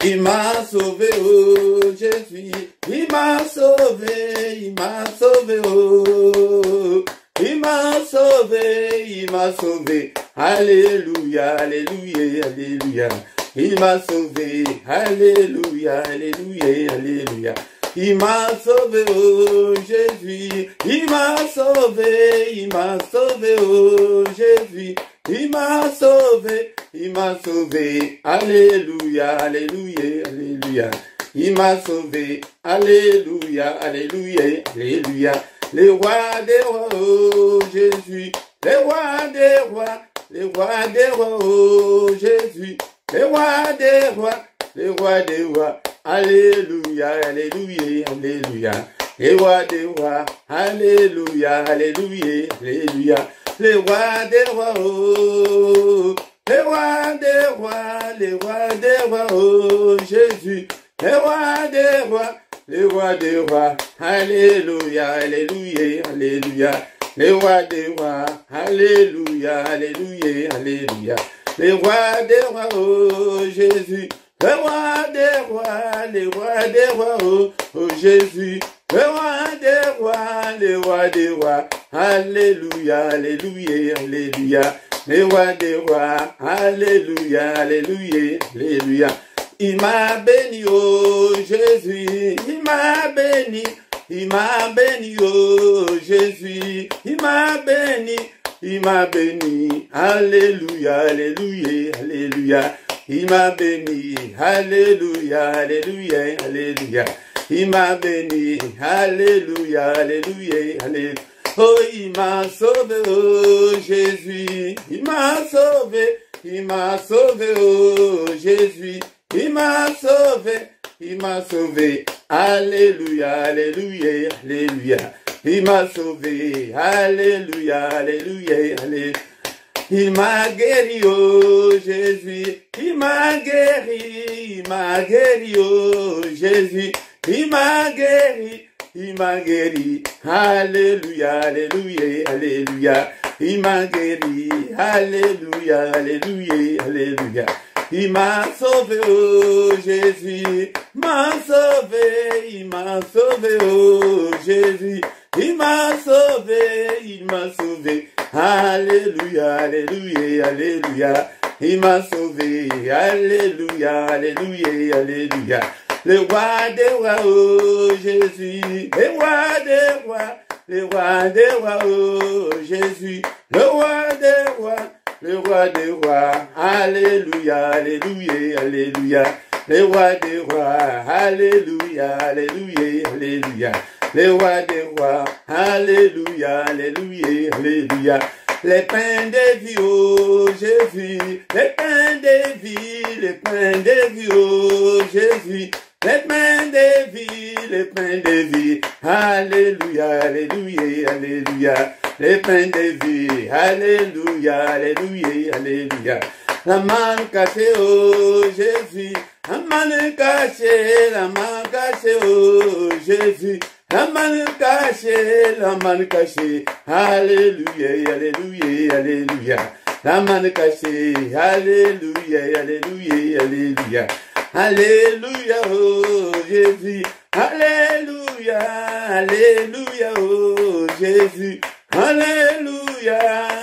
Il m'a sauvé, oh Jésus, il m'a sauvé, oh. Il m'a sauvé, alléluia, alléluia, alléluia. Il m'a sauvé, alléluia, alléluia, alléluia. Il m'a sauvé, oh Jésus, il m'a sauvé, oh Jésus. Il m'a sauvé, alléluia, alléluia, alléluia. Il m'a sauvé, alléluia, alléluia, alléluia. Les rois des rois, oh Jésus, les rois des rois, oh Jésus, les rois des rois, alléluia, alléluia, alléluia. Les rois des rois, alléluia, alléluia, alléluia. Les rois des rois, oh, les rois des rois, oh Jésus, les rois des rois, alléluia, alléluia, alléluia. Les rois des rois, alléluia, alléluia, alléluia. Les rois des rois, oh Jésus, les rois des rois, oh Jésus, les rois des rois, alléluia, alléluia, alléluia. Les rois des rois, alléluia, alléluia, alléluia. Il m'a béni, oh Jésus, il m'a béni, oh Jésus, il m'a béni, alléluia, alléluia, alléluia. Il m'a béni, alléluia, alléluia, alléluia. Il m'a béni, alléluia, alléluia, alléluia. Oh, il m'a sauvé, oh Jésus, il m'a sauvé, oh Jésus, il m'a sauvé, alléluia, alléluia, alléluia. Il m'a sauvé, alléluia, alléluia, alléluia. Il m'a guéri, oh Jésus, il m'a guéri, oh Jésus, il m'a guéri, alléluia, alléluia, alléluia. Il m'a guéri, alléluia, alléluia, alléluia. Il m'a sauvé, oh Jésus, m'a sauvé, oh Jésus, il m'a sauvé, alléluia, alléluia, alléluia. Il m'a sauvé, alléluia, alléluia, alléluia. Le roi des rois, oh Jésus, le roi des rois, oh Jésus, le roi des rois, alléluia, alléluia, alléluia. Le roi des rois, alléluia, alléluia, alléluia. Le roi des rois, alléluia, alléluia, alléluia. Les pains de vie, oh Jésus, les pains de vie, oh Jésus, les pains de vie, alléluia, alléluia, alléluia. Les pains de vie, alléluia, alléluia, alléluia. La main cachée, oh Jésus, la main cachée, oh Jésus. La main cachée, alléluia, alléluia, alléluia. La main cachée, alléluia, alléluia, alléluia. Alléluia, oh Jésus, alléluia, alléluia, oh Jésus. Alléluia,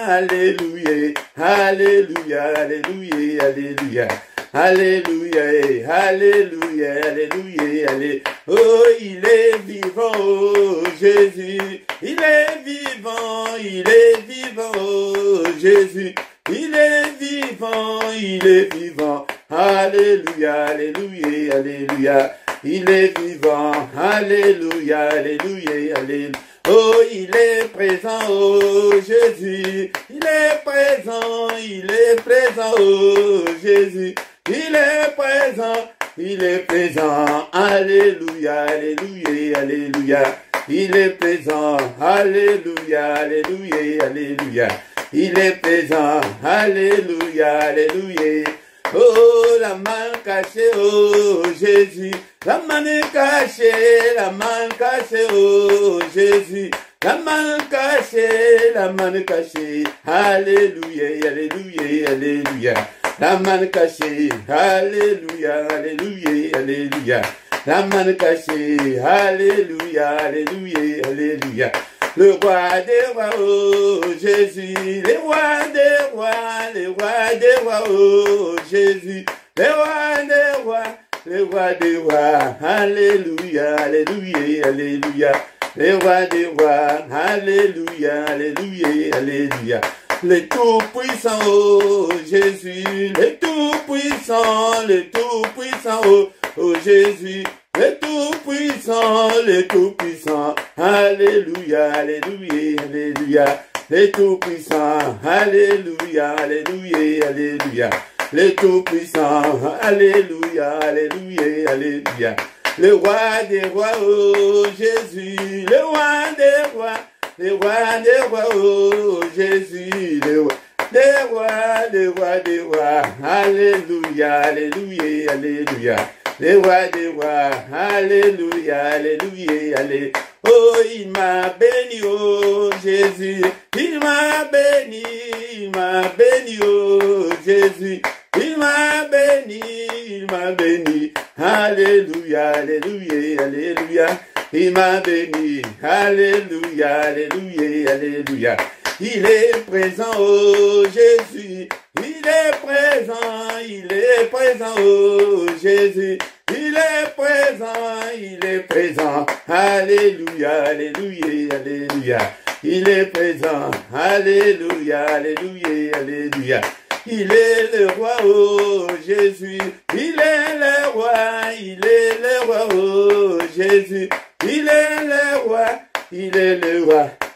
alléluia, alléluia, alléluia, alléluia. Alléluia, alléluia, alléluia, alléluia. Oh, il est vivant, oh Jésus. Il est vivant, oh Jésus. Il est vivant, alléluia, alléluia, alléluia. Il est vivant, alléluia, alléluia, alléluia. Oh, il est présent, oh Jésus. Il est présent, oh Jésus. Il est présent, alléluia, alléluia, alléluia. Il est présent, alléluia, alléluia, alléluia. Il est présent, alléluia, alléluia. Oh, la main cachée, oh Jésus. La main cachée, oh Jésus. La main cachée, alléluia, alléluia, alléluia. la manne cachée, alléluia, alléluia, alléluia. La manne cachée, alléluia, alléluia, alléluia. Le roi des rois, oh Jésus, les rois des rois, les rois des rois, oh Jésus, les rois des rois, les rois des rois, alléluia, alléluia, alléluia. Les rois des rois, alléluia, alléluia, alléluia. Les tout-puissants, oh Jésus, les tout-puissants, oh Jésus, les tout-puissants, alléluia, alléluia, alléluia. Les tout-puissants, alléluia, alléluia, alléluia. Les tout-puissants, alléluia, alléluia, alléluia. Le roi des rois, oh Jésus, le roi des rois, le roi des rois, oh Jésus, le roi des rois, le roi des rois, alléluia, alléluia, alléluia. Le roi des rois, alléluia, alléluia, alléluia. Oh, il m'a béni, oh Jésus, il m'a béni, oh Jésus. Il m'a béni, alléluia, alléluia, alléluia. Il m'a béni, alléluia, alléluia, alléluia. Il est présent, oh Jésus, il est présent, oh Jésus. Il est présent, alléluia, alléluia, alléluia. Il est présent, alléluia, alléluia, alléluia. Il est le roi, oh Jésus, il est le roi, oh Jésus, il est le roi,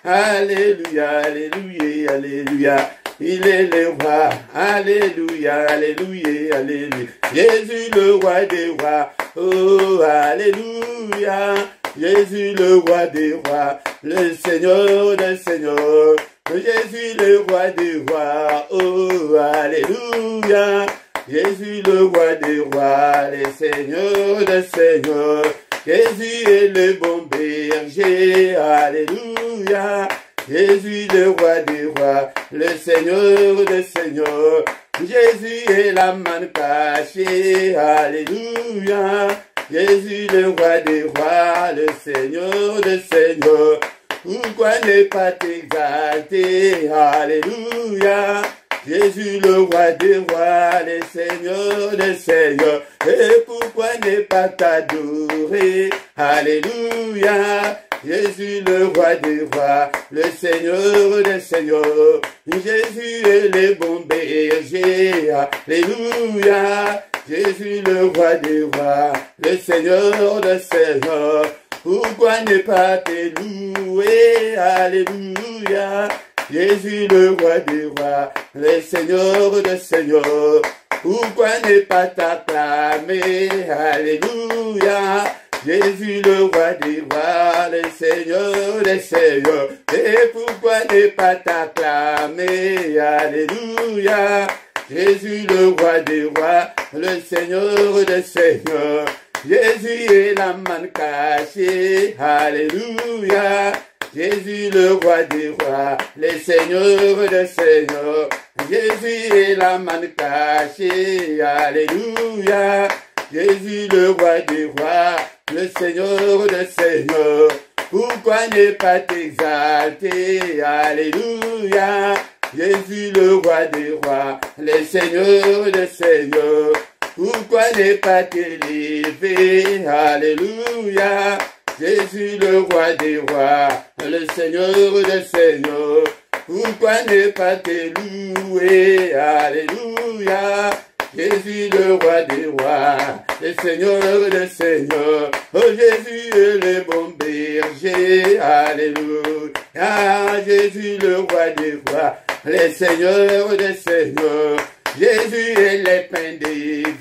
alléluia, alléluia, alléluia. Il est le roi, alléluia, alléluia, alléluia. Jésus le roi des rois, oh alléluia. Jésus le roi des rois, le Seigneur des seigneurs. Jésus le roi des rois, oh alléluia. Jésus le roi des rois, le Seigneur des seigneurs. Jésus est le bon berger, alléluia. Jésus le roi des rois, le Seigneur des seigneurs. Jésus est la manne cachée, alléluia. Jésus le roi des rois, le Seigneur des seigneurs. Pourquoi ne pas t'exalter, alléluia. Jésus le roi des rois, le Seigneur des seigneurs. Et pourquoi ne pas t'adorer, alléluia. Jésus le roi des rois, le Seigneur des seigneurs. Jésus est le bon berger, alléluia. Jésus le roi des rois, le Seigneur des seigneurs. Pourquoi ne pas te louer, alléluia. Jésus le roi des rois, le Seigneur des seigneurs. Pourquoi ne pas t'acclamer, alléluia. Jésus le roi des rois, le Seigneur des seigneurs. Et pourquoi ne pas t'acclamer, alléluia. Jésus le roi des rois, le Seigneur des seigneurs. Jésus est la manne cachée, alléluia. Jésus le roi des rois, le Seigneur des seigneurs. Jésus est la manne cachée, alléluia. Jésus le roi des rois, le Seigneur des seigneurs. Pourquoi ne pas t'exalter, alléluia. Jésus le roi des rois, le Seigneur des seigneurs. Pourquoi ne pas t'élever, alléluia. Jésus le roi des rois, le Seigneur des seigneurs. Pourquoi ne pas te louer, alléluia. Jésus le roi des rois, le Seigneur des seigneurs. Oh Jésus est le bon berger, alléluia. Jésus le roi des rois, le Seigneur des seigneurs. Jésus est le pain de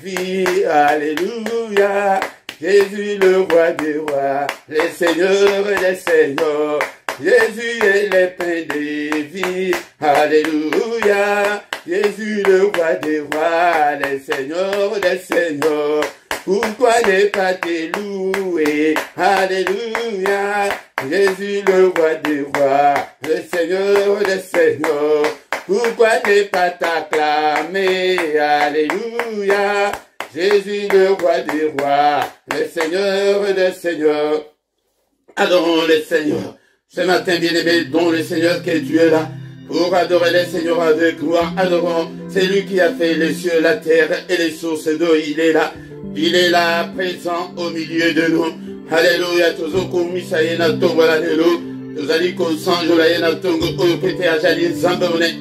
vie, alléluia. Jésus le roi des rois, le Seigneur des seigneurs. Jésus est le pain de vie, alléluia. Jésus le roi des rois, le Seigneur des seigneurs. Pourquoi ne pas te louer, alléluia. Jésus le roi des rois, le Seigneur des seigneurs. Pourquoi ne pas t'acclamer? Alléluia. Jésus le roi des rois, le Seigneur des seigneurs. Adorons le Seigneur. Ce matin, bien-aimé, dont le Seigneur que tu es là, pour adorer le Seigneur avec gloire. Adorons, c'est lui qui a fait les cieux, la terre et les sources d'eau. Il est là. Il est là, présent au milieu de nous. Alléluia. Toujours comme Isaïna Tongo, alléluia. Nous allons qu'on s'en joue la Tongo,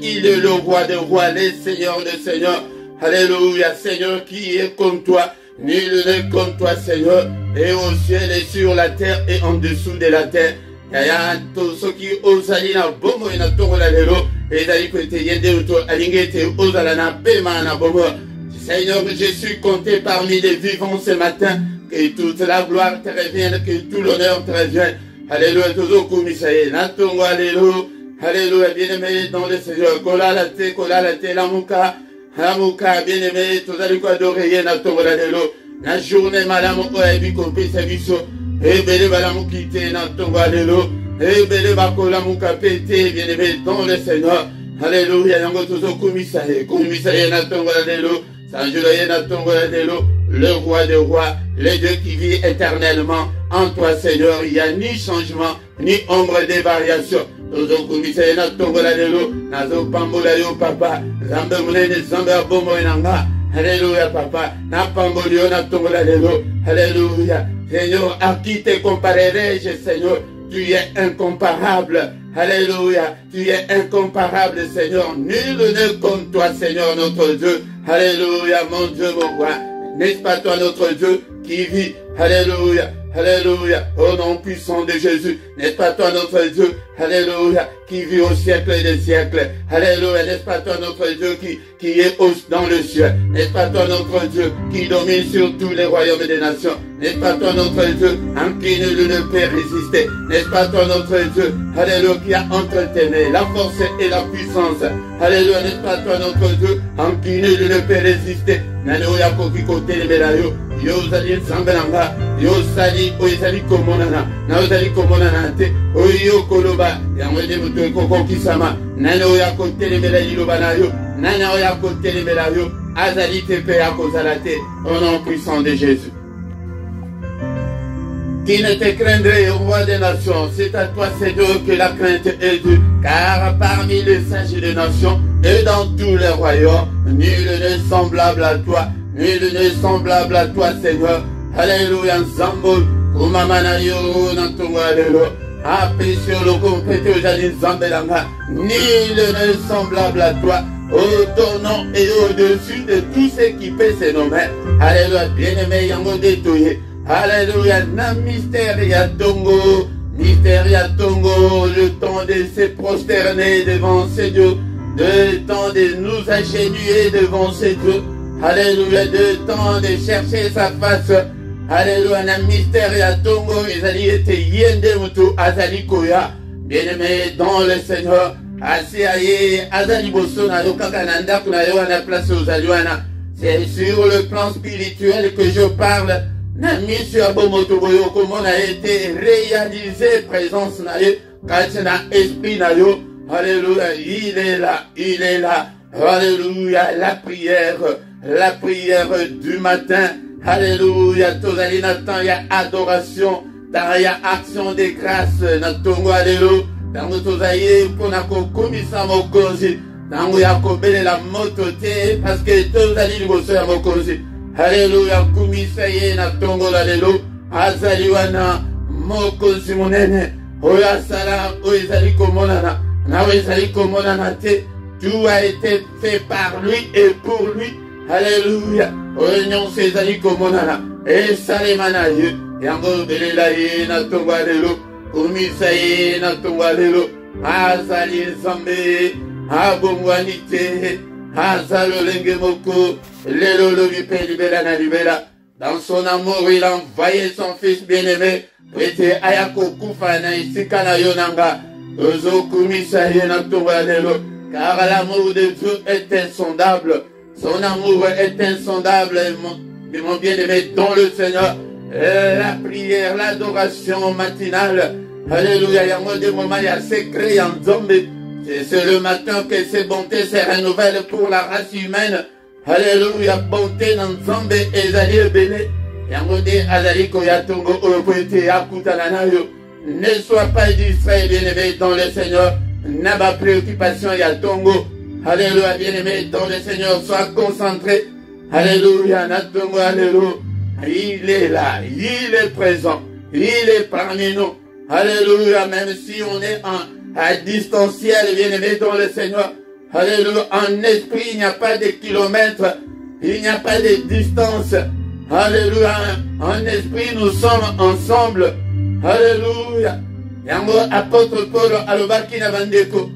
il est le roi des rois, le Seigneur des seigneurs. Alléluia. Seigneur qui est comme toi. Nul n'est comme toi, Seigneur. Et au ciel et sur la terre et en dessous de la terre. Yaya tous ceux qui osent aller na bomo et na tongo la lelo. Et d'aller que te yende ou to alingue te osent aller na pema na bomo. Seigneur, je suis compté parmi les vivants ce matin. Que toute la gloire te revienne, que tout l'honneur te revienne. Alléluia, toujours kumisaye. Na tongo, alléluia. Alléluia, bien-aimé dans le Seigneur. Kola la te, la mouka. La mouka, bien-aimé, tous allez quoi adorer, na tongo la lelo. La journée, madame, oebi kompi sabiso. Ebele balamu kite na tongo, alléluia. Ebele bakola mouka pete, bien-aimé dans le Seigneur. Alléluia, yango toujours kumisaye na tongo, alléluia. Le roi des rois, le Dieu qui vit éternellement en toi, Seigneur. Il n'y a ni changement, ni ombre de variation. Papa. Alléluia, papa. Alléluia. Seigneur, à qui te comparerai-je, Seigneur? Tu es incomparable. Alléluia. Tu es incomparable, Seigneur. Nul n'est comme toi, Seigneur, notre Dieu. Alléluia, mon Dieu, mon roi. N'est-ce pas toi, notre Dieu, qui vit? Alléluia. Alléluia. Au nom puissant de Jésus. N'est-ce pas toi, notre Dieu? Alléluia. Qui vit au siècle des siècles. Alléluia. N'est-ce pas toi, notre Dieu, qui est dans le ciel? N'est-ce pas toi, notre Dieu, qui domine sur tous les royaumes des nations? N'est-ce pas toi, notre Dieu, en qui nul ne peut résister? N'est-ce pas toi, notre Dieu, alléluia, qui a entretenu la force et la puissance? Alléluia. N'est-ce pas toi, notre Dieu, en qui nul ne peut résister? Alléluia. Koki kote le melayo. Yo zali sambelanga. Yo sali oizali komonana. Na ozali komonana te. Oyo koloba. Yamwede mutu koko kisama. Nana oya kote le melayo lobanayo. Nana oya kote le melayo. Azali tepe akozalate. Au nom puissant de Jésus. Qui ne te craindrait, roi des nations? C'est à toi, Seigneur, que la crainte est due. Car parmi les sages des nations et dans tous les royaumes, nul n'est semblable à toi. Nul n'est semblable à toi, Seigneur. Alléluia, Zambol. Kumamanayo, Nantongo, alléluia. Apprécieux le compété aux jardins Zambelanga. Nul n'est semblable à toi. Au ton nom et au-dessus de tout ce qui peut se nommer. Alléluia, bien-aimé, Yango détouillé. Alléluia, na mystère ya Tongo, le temps de se prosterner devant ces dieux, le temps de nous agenouiller devant ces dieux. Alléluia, le temps de chercher sa face. Alléluia, na mystère ya Tongo, ezali ete yende mutu azali koya. Bien-aimé dans le Seigneur, asi aye azali boso na yo kaka na ndako na yo na place ozali wana. C'est sur le plan spirituel que je parle. La mission à Bomotoboyo, comment a été réalisé, présence naïe, Katina esprit naïe, alléluia, il est là, alléluia, la prière du matin, alléluia, Tozali Nathan, il y a adoration, il y a action de grâce, Natongo, alléluia, dans notre aïe, pour nako komisa mokozi, dans yako bele la motote, parce que Tozali liboso ya mokozi. Alléluia, kumisaye na tongo la lelo, azaliwana, mokozi munene, oya sala, oizali komonana, na oizali komonana te, tout a été fait par lui et pour lui. Alléluia, oignon sezali komonana, et salemana ye, yango belela ye na tongo la lelo, kumisaye na tongo la lelo, azali zambe, abongwanite, azalo lenge moko, Lelo lo vipe libera na libera. Dans son amour, il a envoyé son fils bien-aimé. Prêté ayako kufa na isika na yonanga. Ozo kumisa yena tonga lelo. Car l'amour de Dieu est insondable. Son amour est insondable. Mon bien-aimé dans le Seigneur. La prière, l'adoration matinale. Alléluia. Yango de moment ya secret en zombe. C'est le matin que ses bontés se renouvellent pour la race humaine. Alléluia, bonté dans Nzambe ezali ebele. Yango de azali koyatongo oyopoete akutana nayo. Ne sois pas distrait, bien-aimé dans le Seigneur. N'a pas préoccupation yatongo. Alléluia, bien-aimé dans le Seigneur, sois concentré. Alléluia, natongo, alléluia. Il est là, il est présent, il est parmi nous. Alléluia, même si on est à distanciel, bien-aimé dans le Seigneur. Alléluia, en esprit, il n'y a pas de kilomètres, il n'y a pas de distance. Alléluia, en esprit, nous sommes ensemble. Alléluia. Yango apôtre Paul alobaki na bandeko.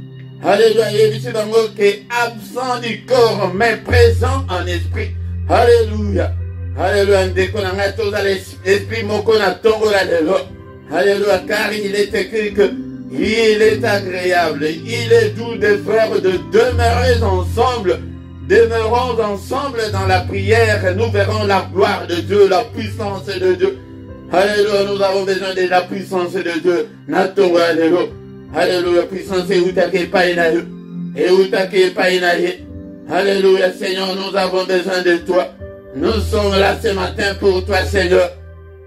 Alléluia, yebisi bango que absent du corps, mais présent en esprit. Alléluia. Alléluia, ndeko na ngai toza l'esprit moko na tongo la lelo. Alléluia, car il est écrit que il est agréable, il est doux des frères de demeurer ensemble. Demeurons ensemble dans la prière, nous verrons la gloire de Dieu, la puissance de Dieu. Alléluia, nous avons besoin de la puissance de Dieu. Natongo, alléluia. Alléluia, puissance et utake painayo. Et utake painaye. Alléluia, Seigneur, nous avons besoin de toi. Nous sommes là ce matin pour toi, Seigneur.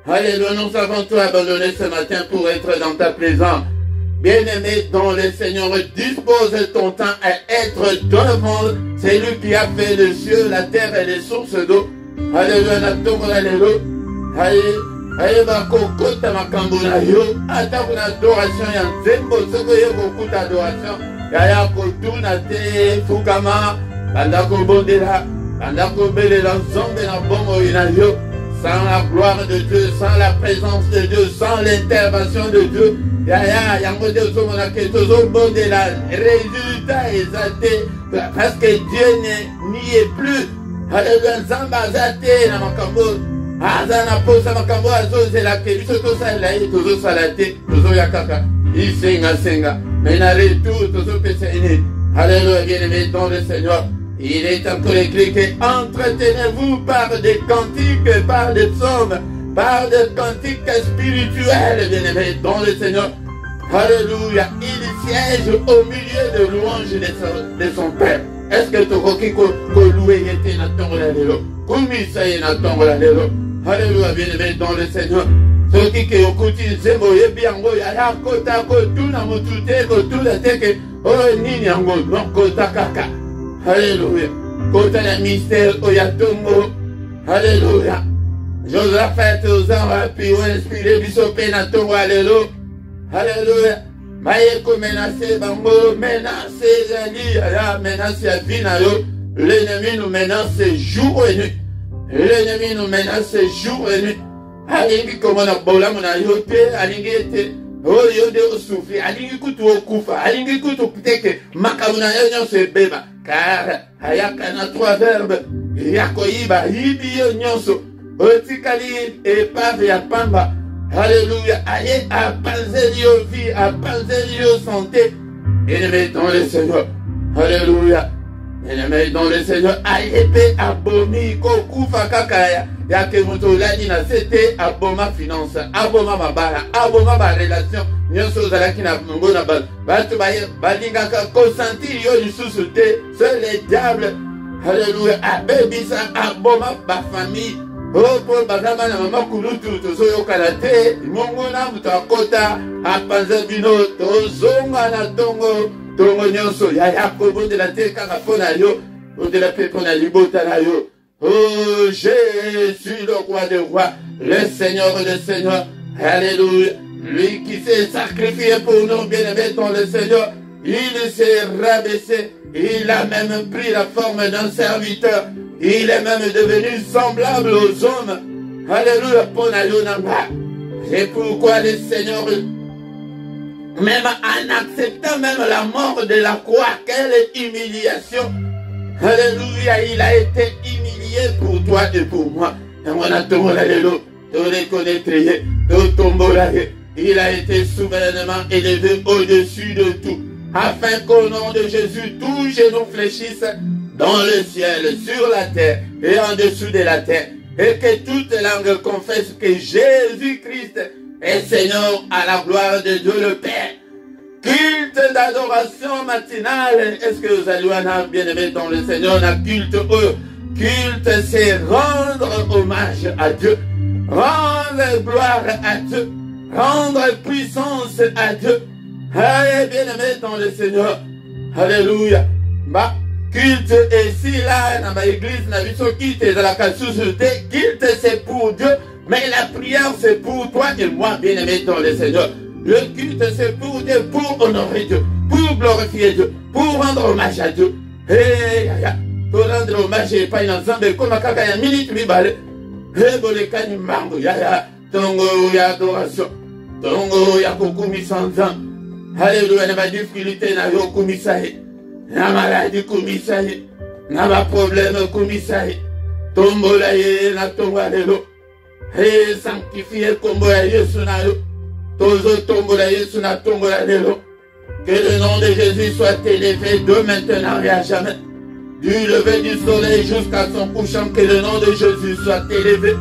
Alléluia, nous avons tout abandonné ce matin pour être dans ta présence. Bien-aimé dans le Seigneur, dispose ton temps à être devant celui qui a fait les cieux, la terre et les sources d'eau. Alléluia, natongo, alléluia. Alléluia, kokota makambo na yo, ata kuna adoration ya nzembo, soko ye kokuta adoration, yaya kotuna te, fukama, banda kobondela, banda kobelela nzambe na bongo na yo, sans la gloire de Dieu, sans la présence de Dieu, sans l'intervention de Dieu, yaya, yango de ozomona ke tozobondela, résultat exalté, parce que Dieu n'y est plus. Alléluia, nzambe azate na makambo, azana posa makambo azozela ke biso tosala ye tozosala te tozoya kaka isenga mais na retour tozopesa ine. Alléluia, bien-aimé dans le Seigneur, il est encore écrit que entretenez-vous par des cantiques, par des psaumes, par des cantiques spirituels, bien-aimé dans le Seigneur. Alléluia, il siège au milieu de louanges de son Père. Est-ce que tu crois que louer était na tongo la lelo? Kumi ça y est na tongo la lelo. Alléluia, bien-aimé dans le Seigneur. Ceux qui okuti zembo yebi yango ya kota ko tuna mutute ko tula teke o nini yango non kota kaka. Alléluia. Kota la mystère oyatongo. Alléluia. Josaphat ozanga pi o inspiré biso pe na tongo alléluia. Alléluia. Maye ko menacer bango, menacer zali ya menacer ya vina yo. L'ennemi nous menace jour et nuit. L'ennemi nous menace jour et nuit. Alingi comme na bola mona yote, alingi ete, oh yode souffrir, alingi kutu okufa, alingi kutu peut-être makamuna yo se beba, car ayaka na trois verbes, yakoiba, yibi yo nyonso, otikali epave ya pamba. Alléluia, aye a panzeli yo vie, a panzeli yo santé, bien-aimé dans le Seigneur. Alléluia. Bien-aimé dans le Seigneur, ayepe abomi kokufa kakaya yake moto lani na sete aboma finance, aboma mabala, aboma ba relation nyonso zalaki na mongo na batu baye balingaka konsentir yo lisusu te, c'est le diable. Alléluia, abebisa aboma ba famille. Oh pour bazama na mama kulutu tozoyokana te, mongo na muto akota apanza bino tozonga na tongo. Tongo nyonso ya yakobo de la terre kaka pona yo, de la paix pona libota na yo. Oh, je suis le roi des rois, le Seigneur des seigneurs. Alléluia. Lui qui s'est sacrifié pour nous, bien-aimés dans le Seigneur, il s'est rabaissé. Il a même pris la forme d'un serviteur. Il est même devenu semblable aux hommes. Alléluia. Pona yo nanga. C'est pourquoi le Seigneur, même en acceptant même la mort de la croix, quelle humiliation. Alléluia, il a été humilié pour toi et pour moi. Il a été souverainement élevé au-dessus de tout, afin qu'au nom de Jésus, tous genoux fléchissent dans le ciel, sur la terre et en dessous de la terre, et que toute langue confesse que Jésus-Christ est Seigneur, à la gloire de Dieu le Père. culte d'adoration matinale. Est-ce que vous allez bien aimé dans le Seigneur? On a culte. Culte, c'est rendre hommage à Dieu, rendre gloire à Dieu, rendre puissance à Dieu. Allez, bien aimé dans le Seigneur. Alléluia. Bah, culte ici, là, dans ma église, dans la culte, culte, c'est pour Dieu, mais la prière, c'est pour toi et moi, bien aimé dans le Seigneur. Le culte, c'est pour Dieu, pour honorer Dieu, pour glorifier Dieu, pour rendre hommage à Dieu. Hey, pour rendre hommage et pas ensemble, comme à Kaka, minute, libale. Hey, bolekani mango, tongo, adoration. Tongo, kokumi sans ans. Alléluia, n'a pas de difficulté, n'a pas commissaire. N'a maladie commissaire. N'a pas problème commissaire. Tombola ye, na tombola lelo. Hey, sanctifié, kombola ye, sunayo. Tozo tombola ye, suna tombola lelo. Que le nom de Jésus soit élevé de maintenant et à jamais. Du lever du soleil jusqu'à son couchant, que le nom de Jésus soit élevé.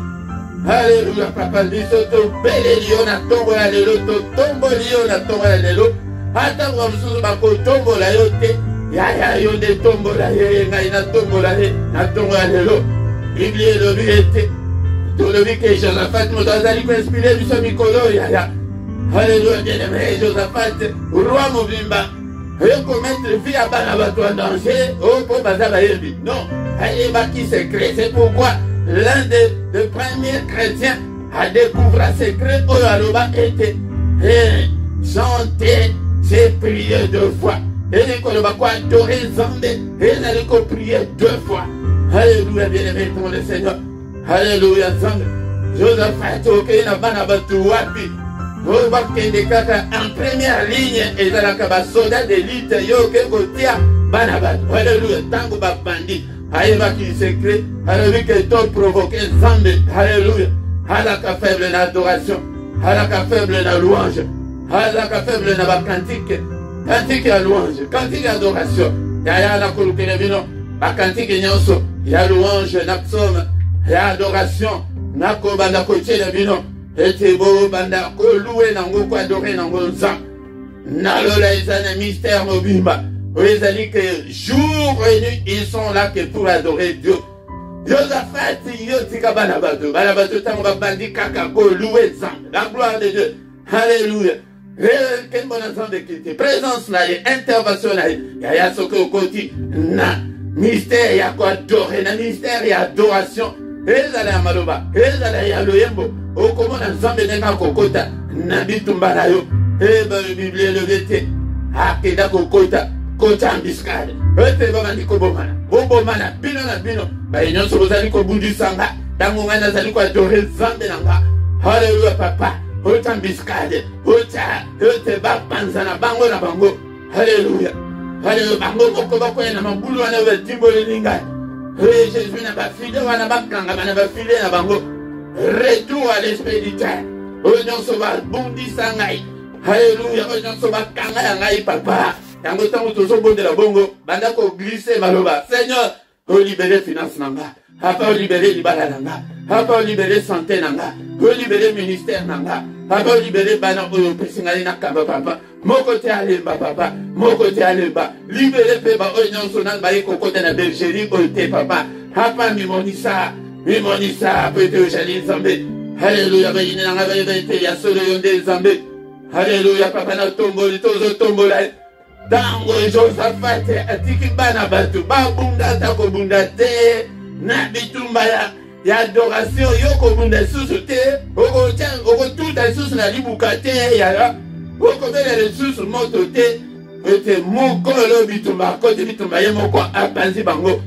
Alléluia, papa, dit to belelio na tombola lelo, to tombolio na tombola lelo. Attends, on se bat pour tombola yote. Ya yo de tombola ye, na tombola ye, na tombola lelo. Bible le vérité. Tout le vie que Josaphat nous a inspiré du semicolo, ya. Alléluia, bien-aimé, Josaphat, roi Mobimba. Et commettre vie à Banabato en danger, pour Bazaba Yebi. Non, Aïeba qui s'est créé, c'est pourquoi l'un des premiers chrétiens a découvert ce secret où Aloba était chanter ses prières 2 fois. Et il a adoré Zambé, et il a prié 2 fois. Alléluia, bien-aimé, ton le Seigneur. Alléluia, Zambé. Josaphat, ok, il n'a pas battu Wapi. En première ligne, et dans la soldat d'élite, yo que Gotia, Banabat, alléluia, tango bandi, Aïba qui s'écrit, alléluia, que toi provoqué Zambé, alléluia, Alaka faible d'adoration, Alaka faible de louange, Alaka faible de cantique, cantique à louange, cantique d'adoration, Yaya la Kolukenevino, la cantique nyonso, ya louange, napsom, ya adoration, Nako Bandakoche de Vino. Et c'est beau, banda, ko loué nango, ko adoré nango, nzam. Nalola, ils ont un mystère mobimba. Ils ont dit que jour et nuit, ils sont là que pour adorer Dieu. Josaphat, yotika banabato, banabato, tango bandi kaka, ko loué nzam. La gloire de Dieu. Alléluia. Quel bon ensemble de qualité. Présence là, intervention là, y'a ce que côté, na, mystère, y'a quoi adorer, na mystère, y'a adoration. Et là, y'a maloba, et là, y'a le yembo. Oh, comment on a besoin kokota, nabitumba na yo, le Bible le vete, akeda kokota, kota ambiscade, ete bamandi ko bomana, bomana, bino na bino, ba enyo so bozali ko bundu sanga, tango ngana zali ko adore Zambe nanga, hallelujah papa, kota ambiscade, kota, ete ba panzana bango na bango, hallelujah, hallelujah bango moko bako na mabulu wana we timbo linga, Jésus na ba fide wana ba kanga na ba fide na bango. Retour à l'expéditeur. Oyon soba bundi sangai. Alléluia. Oyon soba kanga yangai papa. Yango tango tozo bonde la bongo. Banda ko glisser maloba. Seigneur, o libérer finance nanga. Papa o libérer libala nanga. Papa o libérer santé nanga. O libérer ministère nanga. Papa o libérer bana oyo pesingali na kamba papa. Moko te alemba papa. Moko te alemba. Libérer peba oyon sonal baye kokote na bergerie ote papa. Papa mimonisa. Mimonisa, peut-être j'allais Zambé. Alléluia, ben il n'a pas été, il y a solo yonde Zambé. Alléluia, papa na tomboli, tozo tombola. Tango Josaphat, atiki bana batu, babunda tako bunda te, na bitumbaya, ya adoration, yoko bunda susu te, oko tian, oko tuta susu na libuka te, yala, oko bele le susu moto te, ete mokolo bitumba, kote bitumba, ye moko apanzi bango.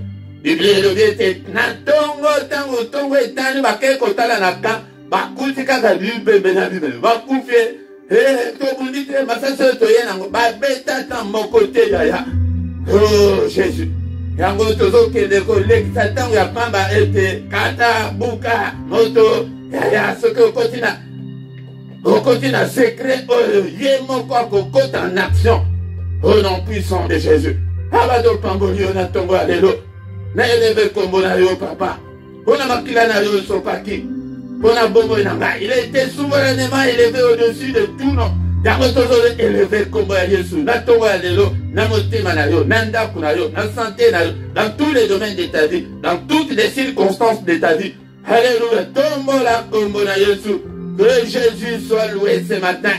Bible le vete na tongo tango tongo etani bakeko tala na ka bakuti kaka bibe bena bibe bakufie to bundite masasa to yenango ba beta tambo kote ya oh Jésus yango tozo kende ko lekita tango ya pamba ete kata buka moto ya soko kotina secret yemo kwa kokota en action au nom puissant de Jésus abado pambolio na tongo alelo. Na élevé comme na yo papa. Pona makila na yo sopaki. Pona bongo nanga. Il a été souverainement élevé au-dessus de tout nom. Yango tozole élever kombo ya Yesu. Na tongo ya lelo, na motema na yo, na ndaku na yo, na santé na yo, dans tous les domaines de ta vie, dans toutes les circonstances de ta vie. Alléluia. Tombo la kombo na Yesu. Que Jésus soit loué ce matin.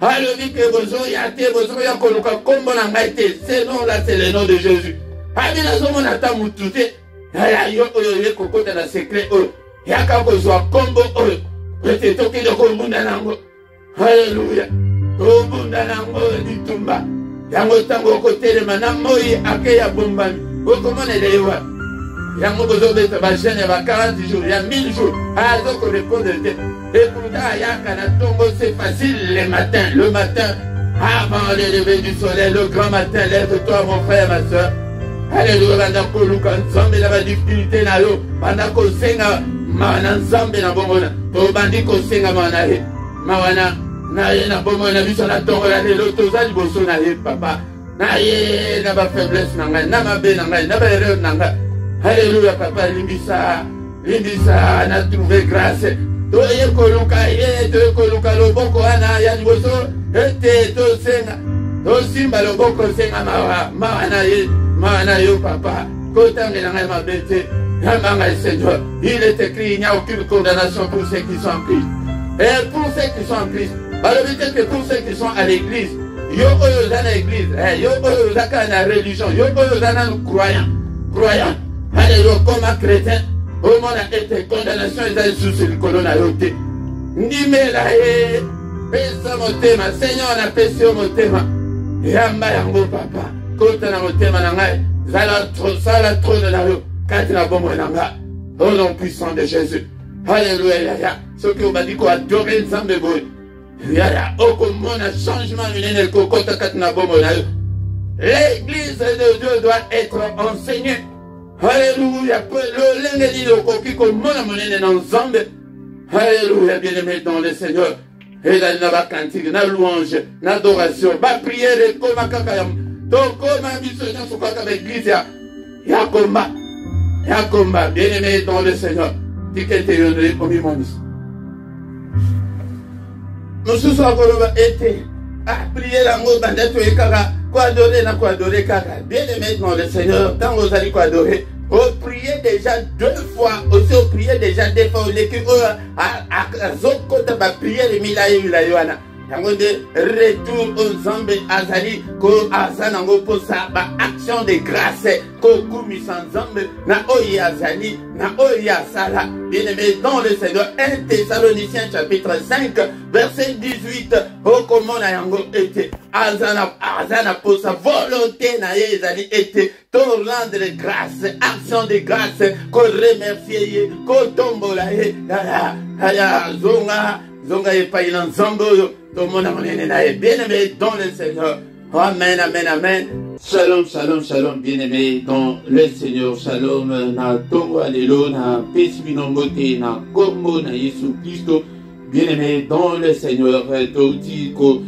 Alléluia. Que bozo yate, bozo ya koluka kombo na ngaite. Ce nom là, c'est le nom de Jésus. Amina zomo na ta mutute. Aya yo oyo ye kokota na secret oyo. Yaka kozwa kombo oyo. Pete toki de kombunda nango. Alléluia. Kombunda nango ditumba. Yango tango kotelema na moyi ake ya bombami. Okomone lewa. Yango bozo beta ba jeune ba 40 jours, il y a 1000 jours. Azo ko répondre. Et pourtant yaka na tongo c'est facile le matin. Avant le lever du soleil, le grand matin, lève-toi mon frère, ma soeur. Alléluia, banda ko luka nzambe na ba difficulté na yo, banda ko senga mana nzambe na bomona. To bandi ko senga mana he. Mawana na ye na bomona biso na tongo la lelo tozali boso na ye papa. Na ye na ba faiblesse na ngai, na mabe na ngai, na ba erreur na ngai. Alléluia papa, limbisa na trouver grâce. To ye ko luka loboko ana ya boso ete to senga. To simba loboko senga mawana ye. Mana yo papa, kotange na ngai mabete, yamanga Seigneur. Il est écrit, il n'y a aucune condamnation pour ceux qui sont en Christ. Et pour ceux qui sont en Christ, alors peut-être que pour ceux qui sont à l'église, yo oyo zana église, yo oyo zaka na religion, yo oyo zana croyant. Alléluia, comme un chrétien, au monde a été condamnation et ça sous le colonne à yoté. Nimela e, pesa motema, Seigneur na pesa motema. Yamba yango papa. Kota na motema na ngai, sala trône na yo, kati na bombo na ngai. Au nom puissant de Jésus. Alléluia. Ce que vous m'avez dit qu'on adore Nzambe boy. Yaya, okomona changement minene kokota kati na bombo na yo. L'église de Dieu doit être enseignée. Alléluia. Le lenge di okoki komona monene na Nzambe. Alléluia, bien-aimé dans le Seigneur. Et là, na ba cantique, na louange, na adoration, ba prière comme kakayam. Donc, comme un missionnaire, il faut que l'église ya combat, bien-aimé dans le Seigneur. Tikete yonre komi monis. Nous sommes été à prier la mot bandeto et kaka, quoi adorer kaka. Bien-aimé dans le Seigneur, quand vous allez quoi adorer, vous priez déjà 2 fois, aussi vous priez déjà 2 fois, l'équipe à zokota ba prier les milayoana. Yango de retour aux Zambé azali ko azanango posa ba action de grâce ko kumisa Zambé na oyi azali na oyi asala. Bien-aimé dans le Seigneur, 1 Thessaloniciens chapitre 5 verset 18. O komona yango ete azana posa volonté na ye ezali ete to rendre grâce, action de grâce ko remercier ko tombola ye ya zonga ye pa ina Nzambe oyo. Bien-aimé dans le Seigneur. Amen, amen, amen. Shalom, shalom, shalom, bien-aimé dans le Seigneur. Shalom, na tongo alelo, na pesibino mote, na kombo, na Yesu Christo. Bien-aimé dans le Seigneur. Toti ko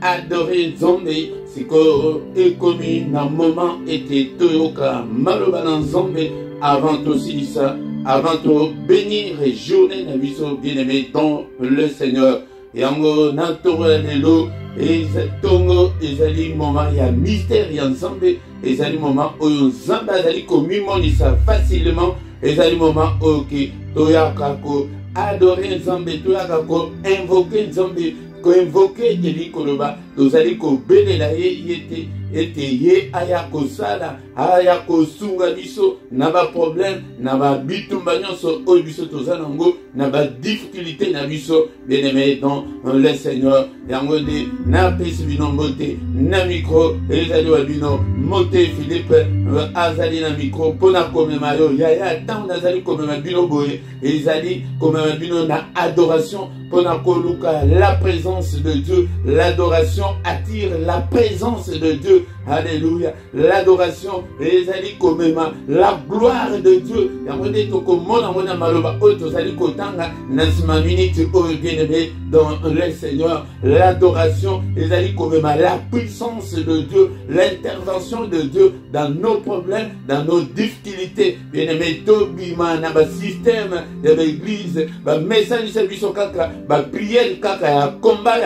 adorer Nzambe. Si ko ekomi na moment ete toyoka maloba na Nzambe avant aussi ça. Avant de bénir et journée na biso bien-aimé dans le Seigneur. Yango na tongo lelo et tongo ezali moment ya mystère ya Nzambe, ezali moment oyo Nzambe azali komimonisa facilement, ezali moment oyo ki toyaka ko adorer Nzambe, toyaka ko invoquer Nzambe, ko invoquer eli koloba, tozali ko belela ye ete ye aya kosala, aya kosunga biso na ba problème, na ba bitumba nyonso oyo biso tozanango, na ba difficulté na biso. Bien-aimé dans le Seigneur, yango de na pesi bino mbote na micro ezali wa bino mote Philippe azali na micro pona komema yo yaya tant nazali komema bino boye ezali komema bino na adoration pona koluka la présence de Dieu, l'adoration l'adoration attire la présence de Dieu. Alléluia. L'adoration, ezali komema, la gloire de Dieu. Yamode tokomona mona maloba otozali kotanga nasima minute bien-aimé dans le Seigneur. L'adoration, ezali komema, la puissance de Dieu, l'intervention de Dieu dans nos problèmes, dans nos difficultés. Bien-aimé, tobima na ba système de l'église, ba message service kaka, ba prière kaka ya combat,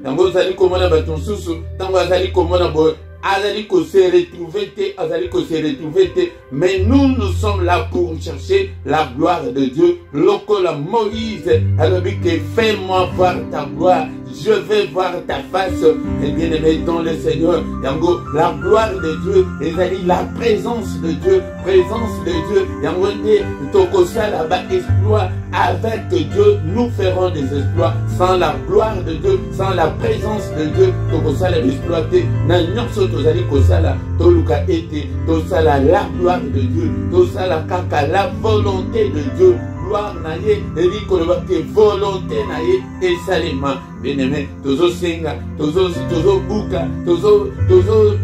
yango zali komona ba tonsusu, tango zali komona bo azali ko se retrouver te, mais nous sommes là pour chercher la gloire de Dieu. Lokola Moïse, alors que fais-moi voir ta gloire, je vais voir ta face. Et bien aimé dans le Seigneur, yango la gloire de Dieu, ezali la présence de Dieu, yango nde tokosa là-bas exploit avec Dieu, nous ferons des exploits. Sans la gloire de Dieu, sans la présence de Dieu, tokosa la exploiter. Na nyonso tozali kosala, toluka ete, tosala la gloire de Dieu, tosala kaka la volonté de Dieu. Gloire na ye, eli koloba ke volonté na ye esalema. Bien-aimé, tozo senga, tozo buka, tozo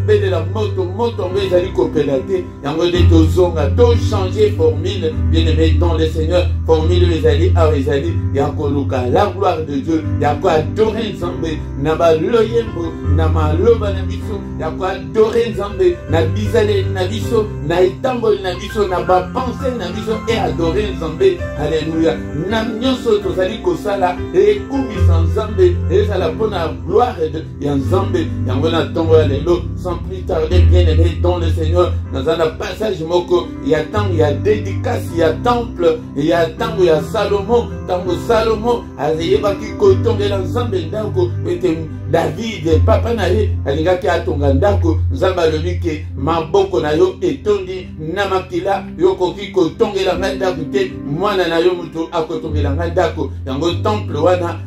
bede la moto ezali kopelate, yango de tozonga, to changer formule, bien-aimé dans le Seigneur, formule ezali ezali, yakoluka la gloire de Dieu, yako adorer Nzambe, na ba loyembo, na maloba na biso, yako adorer Nzambe, na bizale na biso, na etambol na biso, na ba pensée na biso, et adorer Nzambe. Alléluia. Na nyonso tozali kosala, et kumisa Nzambe, et ça la bonne gloire de Nzambe. Yangona tongo ya lelo, sans plus tarder, bien-aimé dans le Seigneur, dans un passage moko, il y a tant, il y a dédicace, il y a temple, il y a tant, il y a Salomon, tango Salomon, azeyeba ki kotongela Nzambe ndako, ete David, papa na ye, alingaki atonga ndako, Nzambe alobi ke maboko na yo etondi na makila, yo koki kotongela ndako te, mwana na yo mutu akotongela ndako. Yango temple wana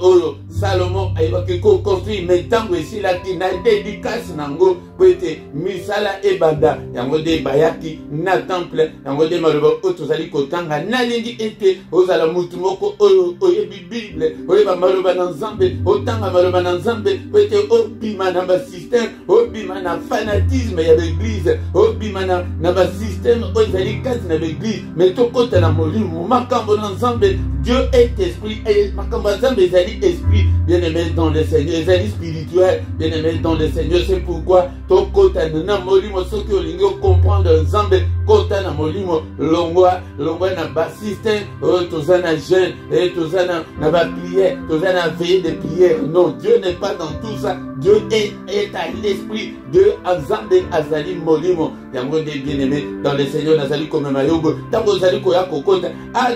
oyo Salomon ayebaki ko construire, mais tango esilaki na dédicace nango po ete misala ebanda, yango de bayaki na temple, yango de maloba oyo tozali kotanga. Nalingi ete ozala mutu moko oyo oyebi Bible, oyeba maloba na Nzambe, otanga maloba na Nzambe, po ete obima na ba système, obima na fanatisme ya l'église, obima na ba système oyo ezali kati na l'église, mais tokota na molimo makambo na Nzambe. Dieu est esprit, et makambo na Nzambe ezali esprit. Bien-aimé dans le Seigneur, ezali spirituel, bien-aimé dans le Seigneur. C'est pourquoi tokota na molimo, soki olingi comprendre Nzambe, kota na molimo, longwa na ba système, toza na jeûne, et toza na ba prière, toza na veillée de prière. Non, Dieu n'est pas dans tout ça. Dieu est à l'esprit. Dieu Nzambe azali molimo. Yango de bien-aimé dans le Seigneur, nazali comme mayogo. Tango zali koya kokota,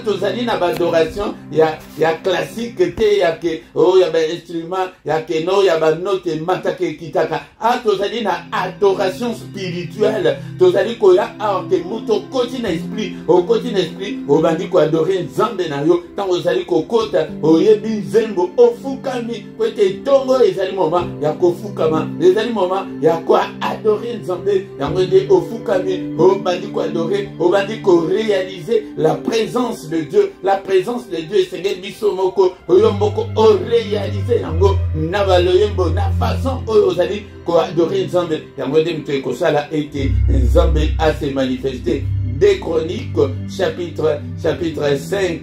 tozali na ba adoration, ya classique te, ya ke ya ba instrument, ya ke no, ya ba note matake kitaka. Tozali na adoration spirituelle. Tozali koya ke muto koti na esprit, koti na esprit, obandi ko adorer Nzambe na yo. Tango zali kokota, oyebi nzembo, ofukami, kwete tongo ezali moment ya kofukama, ezali moment ya ko adorer Nzambe. Yango de ofukami, obandi ko adorer, obandi ko réaliser la présence de Dieu. La présence de Dieu, Seigneur biso moko, oyomboko o réaliser yango na baloyembo na façon ozali ko adorer Nzambe. Yango de mte ko sala ete Nzambe a se manifester. Des Chroniques, chapitre 5,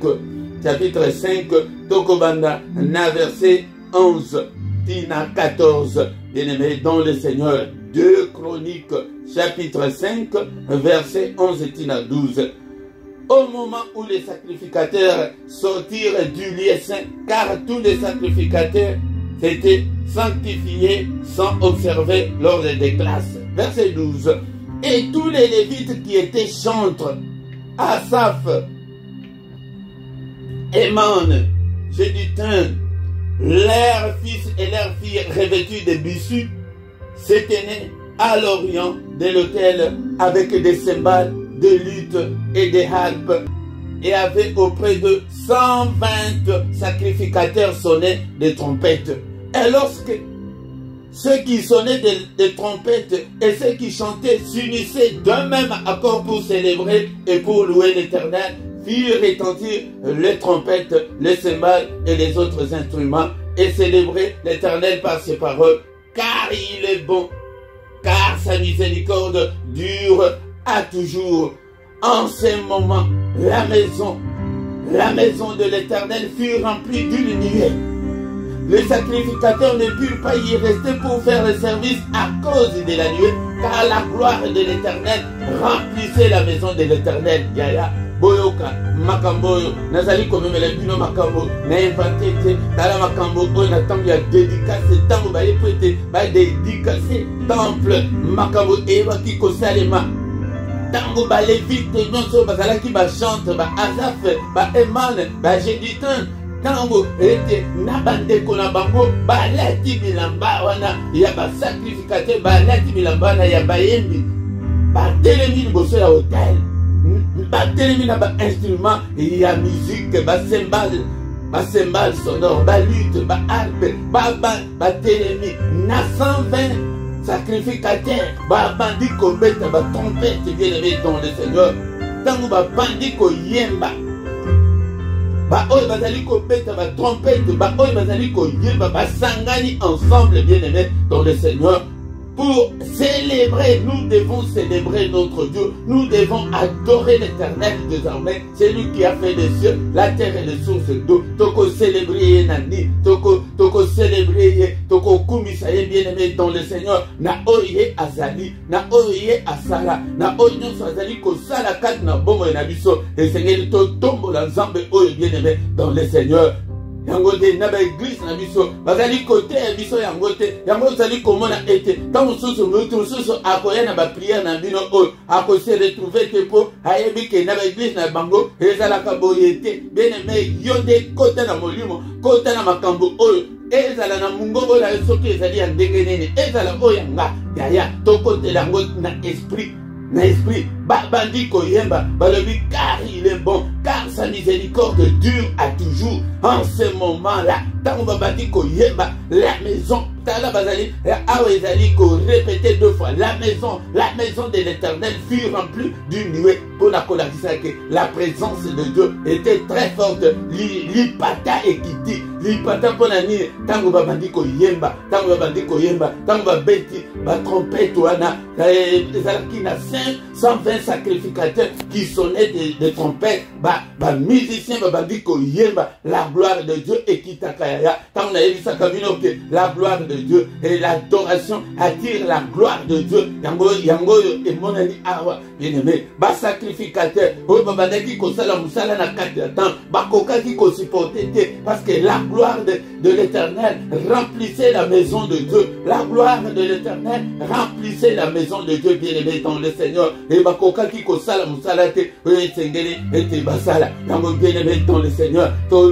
Tokobanda, na verset 11, Tina 14, bien-aimé dans le Seigneur. 2 Chroniques, chapitre 5, verset 11, Tina 12. Au moment où les sacrificateurs sortirent du lieu saint, car tous les sacrificateurs s'étaient sanctifiés sans observer l'ordre des classes. Verset 12. Et tous les Lévites qui étaient chantres, Asaph, Éman, Jéduthun, leurs fils et leurs filles revêtus de bissus, se tenaient à l'orient de l'autel avec des cymbales, des luttes et des harpes, et avaient auprès de 120 sacrificateurs sonné des trompettes. Et lorsque ceux qui sonnaient des trompettes et ceux qui chantaient s'unissaient d'un même accord pour célébrer et pour louer l'Éternel, firent retentir les trompettes, les cymbales et les autres instruments, et célébrer l'Éternel par ses paroles, car il est bon, car sa miséricorde dure à toujours. En ces moments, la maison de l'Éternel fut remplie d'une nuée. Les sacrificateurs ne purent pas y rester pour faire le service à cause de la nuée, car la gloire de l'Éternel remplissait la maison de l'Éternel. Yaya, boyoka, makamboyo, nazali komemela bino makambo, na inventé te, tala makambo, on attend ya dédicace, tango ba yepete, ba dédicace, temple, makambo, eva ki kosalema. Tango ba levite, nyonso bazalaki ba chante, ba azaf, ba eman, ba jéditin. Tango ete nabandeko na bango balati bilamba wana ya ba sacrificateur, balati bilamba wana ya bayembi, batelemi liboso ya hotel, batelemi na ba instrument ya musique, ba cymbale sonore, ba lutte, ba harpe, batelemi na 120 sacrificateurs, bandi kobeta ba trompette bien-aimé dans le Seigneur. Tango bandi koyemba, oyo bazali kobeta ba trompette, oyo bazali koyemba, basangani ensemble bien-aimés dans le Seigneur. Pour célébrer, nous devons célébrer notre Dieu. Nous devons adorer l'Éternel désormais. C'est lui qui a fait les cieux, la terre et les sources d'eau. Toko célébrer Nani, toko célébrer, toko kumisaye bien-aimé dans le Seigneur. Na oye azali, na oye asala, na oye nyonso azali ko sala kat na bomo na biso. Et Seigneur to tombo la zambe oye bien-aimé dans le Seigneur. Yango de na ba église na biso bazali côté biso yango te yango zali komona ete tant mosusu akoya na ba prière na bino oyo ako se retrouver te po ayebi ke na ba église na bango ezalaka boye te. Bien aimé yo de côté na molimo côté na makambo oyo ezala na mungobo la soki ezali ya ndenge nini ezala oyo yanga yaya to côté yango na esprit. Bandi koyemba, balobi car il est bon, car sa miséricorde dure à toujours. En ce moment-là, tant bandi koyemba, la maison, tala bazali, awezali ko répéter 2 fois, la maison de l'Éternel fut remplie d'une nuée. Pour la colère, que la présence de Dieu était très forte. Lipata ekiti, lipata ponani, tango bandi koyemba, tango babeti, ba trompette wana, ezalaki na 120 sacrificateurs qui sonnaient des trompettes, musiciens bandi koyemba, la gloire de Dieu et qui takaya. Tango na yebisa kabino que la gloire de Dieu et l'adoration attire la gloire de Dieu. Yango et monani awa, bien aimé, ba sacrificateur, oyo babandaki kosala musala na kati ya temps, bakokaki kosupporter te, parce que la gloire de l'Éternel remplissait la maison de Dieu. La gloire de l'Éternel remplissait la maison de Dieu, bien aimé dans le Seigneur. Et bakokaki kosala musala te, oyo esengeli ete basala. Yango bien aimé dans le Seigneur, to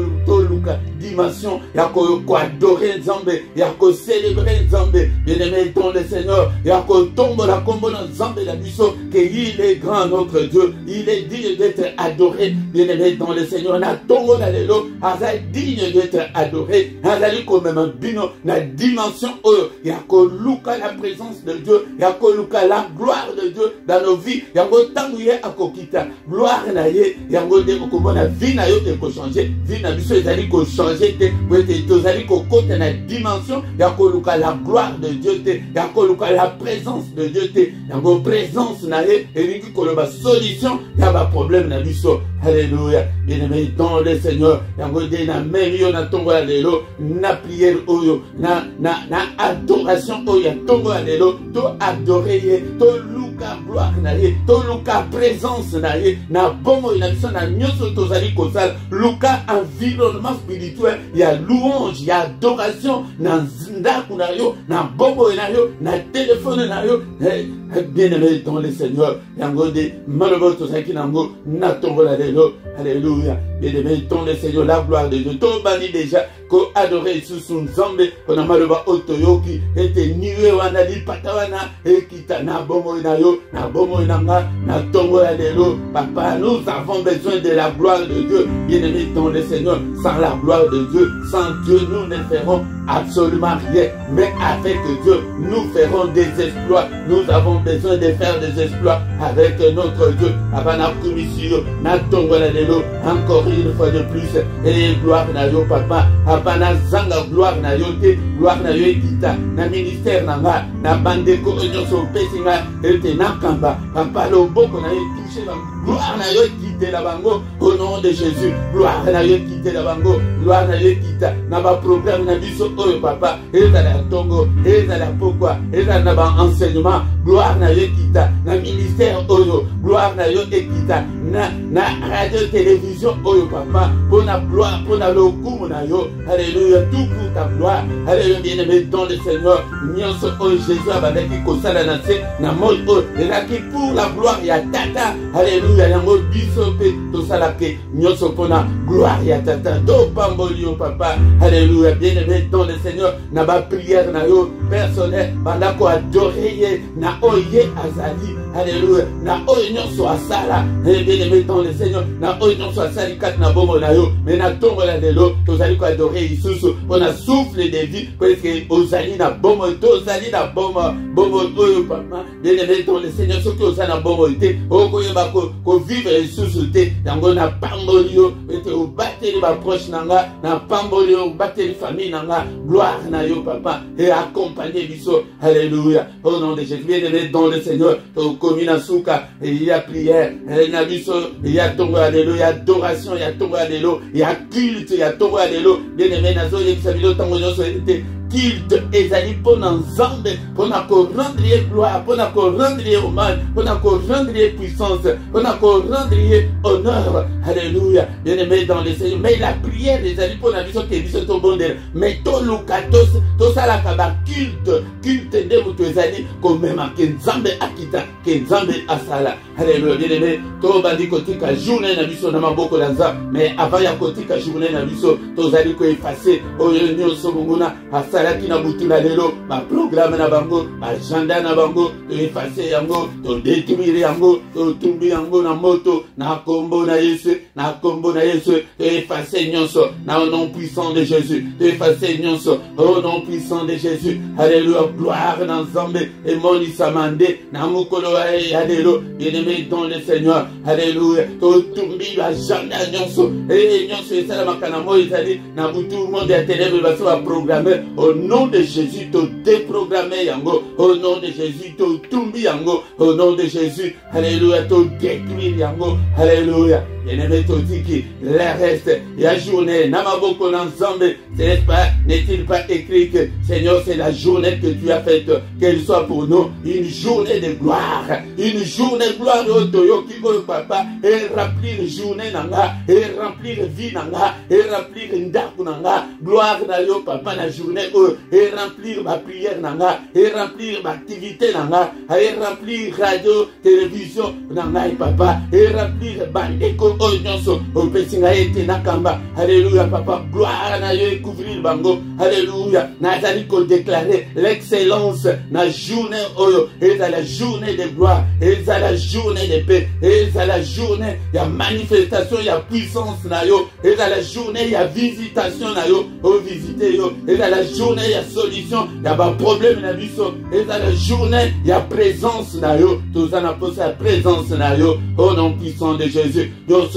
luka dimension ya ko adorer Nzambe, ya ko célébrer Nzambe, bien aimé dans le Seigneur, ya ko tombo la kombo na Nzambe la biso, que il est grand notre Dieu, il est digne d'être adoré, bien aimé dans le Seigneur. Na tongo na lelo, aza digne d'être adoré, azali ko même bino na dimension oyo, ya ko luka la présence de Dieu, ya ko luka la gloire de Dieu dans nos vies, yango tangu ye akokita, gloire na ye, yango de ko mona vie na yo te ko changer, vie na biso ezali ko changer te, wete tozali ko kota na dimension, ya ko luka la gloire de Dieu te, ya ko luka la présence de Dieu te, yango présence na ye, elingi ko loba solution ya ba problème na biso. Alléluia. Bien-aimé dans le Seigneur, yango de na merio na tongo ya lelo, na prière oyo, na adoration oyo ya tongo ya lelo, to adorer ye, to luka gloire na ye, to luka présence na ye, na bomo na biso na nyonso tozali kosala, luka environnement spirituel, ya louange, ya adoration na ndaku na yo, na bomo na yo, na téléphone na yo. Bien-aimé dans le Seigneur, yango de malobo tozaki nango na tongo la lelo. Alléluia. Bien-aimé dans le Seigneur, la gloire de Dieu. To bani déjà ko adorer sous Nzambe, pona maloba otoyoki ete niwe wana lipata wana ekita na bomo na yo, na bomo na nga, na tongo la lelo. Papa, nous avons besoin de la gloire de Dieu. Bien-aimé dans le Seigneur, sans la gloire de Dieu, sans Dieu, nous ne ferons absolument rien. Mais avec Dieu, nous ferons des exploits. Nous avons besoin de faire des exploits avec notre Dieu. Encore une fois de plus, et gloire na yo papa, abana zanga gloire na yo te, gloire na yo ekita, na ministère na nga, na bandeko nyonso pesinga, ete na kamba, papa loboko na yo touché ba, gloire na yo ekite la bango, au nom de Jésus, gloire na yo ekite la bango, gloire na yo ekita, na ba problème na biso oyo papa, eza la tongo, eza la pourquoi, eza na ba enseignement, gloire na yo ekita, na ministère oyo, gloire na yo ekita, na radio télévision oyo papa, pour la gloire, pour la lokumu na yo, alléluia, tout pour ta gloire, alléluia, bien-aimé dans le Seigneur, nyonso oyo Jésus abandaki kosala na se, na moi oyo, elaki pour la gloire ya tata, alléluia, yango biso pe, tosalaki, nyonso pour la gloire ya tata, do pamboli yo papa, alléluia, bien-aimé dans le Seigneur, na ba prière na yo, personnel, bandako adorer ye, na oye azali, alléluia, na oyo nyonso asala, bien-aimé dans le Seigneur, na oyo nyonso asali kat na bomo na yo, mais na tongo la lelo, tozali ko adorer isusu, on a souffle de vie, parce que ozali na bomo, tozali na bomo oyo papa, bien-aimé dans le Seigneur, ce que ozali na bomo te, okoyeba ko vivre isusu te, yango na pamboli yo, ete obateli ba proche nanga, na pamboli yo, obateli famille nanga, gloire na yo papa, et accompagner biso, alléluia, au nom de Jésus, bien-aimé dans le Seigneur, tokomi na suka, et il y a prière, na biso, il y a tongo alléluia, il y a adoration, il y a tongo alléluia, il y a culte, il y a tongo alléluia, bien-aimé nazo yebisa bilo tango nyonso ete culte ezali pona nzambe, pona ko rendre gloire, pona ko rendre hommage, pona ko rendre puissance, pona ko rendre honneur, alléluia, bien-aimé dans le Seigneur. Mais la prière ezali pona biso ke biso to bondela, mais to lukatos to sala kaba culte nde mutu ezali ko mema ke nzambe akita, ke nzambe asala, alléluia, bien-aimé, to bandi kotika journée na biso na maboko na nzambe, mais avant ya kotika journée na biso tozali ko effacer oyo nyonso monguna asalaki na butu na lelo, ba programme na bango, ba agenda na bango, to effacer yango, to détruire yango, to tumbi yango na moto, na kombo na Yesu, to effacer nyonso na au nom puissant de Jésus, to effacer nyonso au nom puissant de Jésus, alléluia, gloire na nzambe, et moni samande na mukolo ya lelo, bien-aimé dans le Seigneur, alléluia, to tumbi ba agenda nyonso, et nyonso esala makana mo ezali na butu monde ya ténèbres baso ba programmer, au nom de Jésus, to déprogrammer yango, au nom de Jésus, to tumbi yango, au nom de Jésus, alléluia, to détruire yango, alléluia. Bien-aimé, to diki, le reste, la journée, namaboko n'ensemble, n'est-il pas écrit que, Seigneur, c'est la journée que tu as faite, qu'elle soit pour nous une journée de gloire, une journée de gloire, papa, et remplir journée nanga, et remplir vie nanga, et remplir ndaku nanga, gloire na yo, papa, la journée, et remplir ma prière nanga, et remplir ma activité nanga, et remplir radio, télévision nanga, et papa, et remplir bandeko, alléluia, papa, gloire na yo, couvrir bango, alléluia, nazali ko déclarer l'excellence na journée oyo, et à la journée de gloire, et à la journée de paix, et à la journée ya manifestation, ya puissance na yo, et à la journée ya visitation na yo, au visiter yo, et à la journée ya solution, ya ba problème na biso, et à la journée ya présence na yo, tous en apôtres la présence na yo, au nom puissant de Jésus.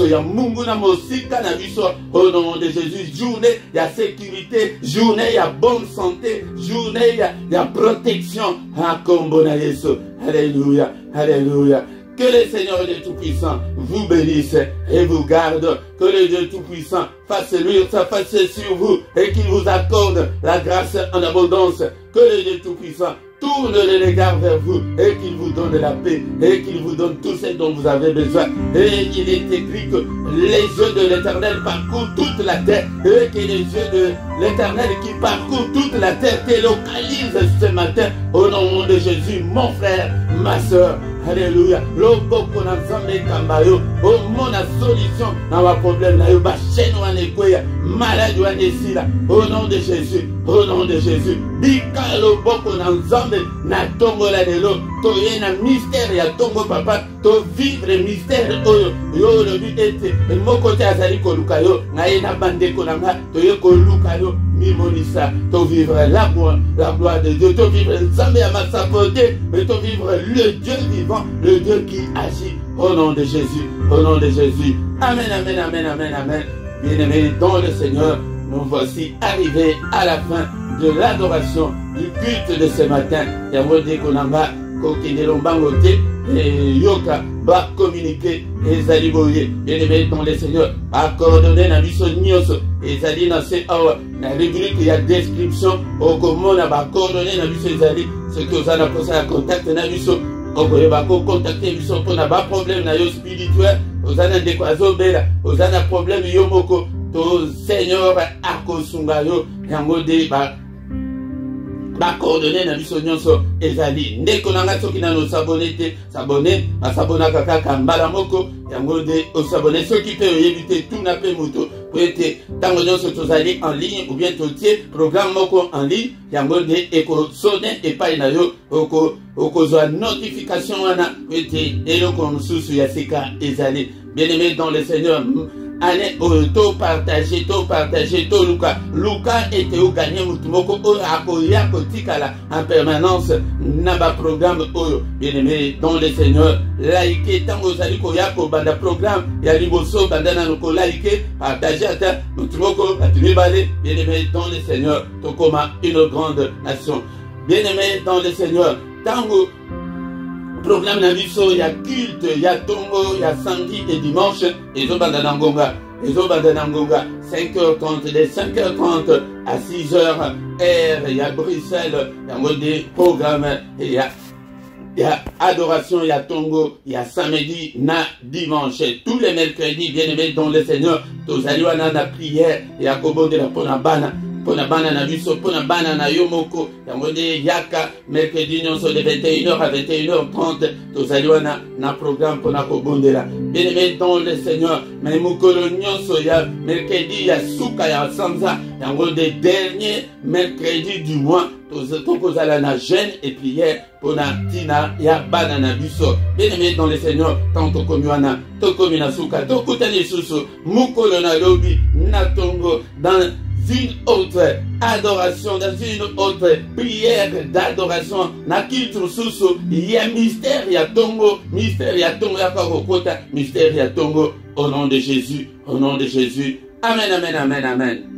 Ya mungu na mosika na biso, au nom de Jésus, journée ya sécurité, journée ya bonne santé, journée ya protection, ha kombo na Yesu, alléluia, alléluia. Que le Seigneur le Tout-Puissant vous bénisse et vous garde. Que le Dieu Tout-Puissant fasse luire sa face sur vous et qu'il vous accorde la grâce en abondance. Que le Dieu Tout-Puissant tourne les regards vers vous et qu'il vous donne la paix et qu'il vous donne tout ce dont vous avez besoin. Et il est écrit que les yeux de l'Éternel parcourent toute la terre et que les yeux de l'Éternel qui parcourent toute la terre te localisent ce matin au nom de Jésus, mon frère, ma soeur. Alléluia. Loboko na nzambe kambayo. Oh mon solution na wa problème na yo ba chaîne wa nekweya. Malade ou anesila. Au nom de Jésus. Au nom de Jésus. Bikalo boko na nzambe na tongo la lelo. Toye na mystère ya tongo papa. To vivre mystère oyo. Yo le but ete. Et mon côté azali koluka yo. Ngaye na bande konanga. Toye koluka yo. Mimonisa. To vivre la gloire de Dieu. To vivre nzambe ya masapote. Mais to vivre le Dieu vivant. Le Dieu qui agit. Au nom de Jésus. Au nom de Jésus. Amen, amen, amen, amen, amen. Bien-aimés dans le Seigneur, nous voici arrivés à la fin de l'adoration du culte de ce matin. Yamode Konanga, Kokinelombangote, et Yoka, va communiquer, et Zaliboye. Bien-aimés dans le Seigneur, accordonner la mission Nyoso, et Zali na se awa, na rubrique, il y a description, au comment on a coordonné la mission Zali, ce que vous avez posé à contact, na mission. On peut contacter biso pour n'a pas problème na yo spirituel, aux ana de kwazobela, aux ana problème yo moko, to Seigneur akosunga yo, yango de ba coordonner na biso nyonso ezali. Ndeko nanga soki na no s'abonner te, s'abonner, ba s'abonner kaka mbala moko, yango de o s'abonner soki pe éviter tout na pe moto. Pour être tango nyonso tozali en ligne ou bien totie programme moko en ligne, yango de eko sonne et pas na yo oko zo notification wana ete eloko mususu ya sika ezali. Bien-aimé dans le Seigneur, allez to partager to Luka était au gagner mutumoko o akoya kotikala en permanence naba programme oyo. Bien-aimé dans le Seigneur, like tango zali koya ko banda programme ya liboso banda na ko like partager ata mutumoko atibale. Bien-aimé dans le Seigneur, to koma une grande nation. Bien-aimé dans le Seigneur, tango programme na biso ya culte ya tongo ya samedi et dimanche ezobanda na ngonga 5h30 de 5h30 à 6h heure ya Bruxelles ya mode programme ya adoration ya tongo ya samedi na dimanche tous les mercredis. Bien-aimés dans le Seigneur, tozali wana na prière ya kobondela pona bana na biso pona bana na yomoko yango de yaka mercredi nyonso de 21h à 21h30 tozali wana na programme pona kobondela. Bien-aimés dans le Seigneur, mais mukolo nyonso ya mercredi ya suka ya sanza yango de dernier mercredi du mois tokozala na jeûne et prière pona tina ya bana na biso. Bien-aimés dans le Seigneur, tant tokomi wana tokomi na suka tokutani susu mukolo na lobi na tongo dans une autre adoration, dans une autre prière d'adoration, na kitu susu, il y a mystère, il y a tongo, ya kakokota, mystère, ya tongo, au nom de Jésus, Amen, amen, amen, amen.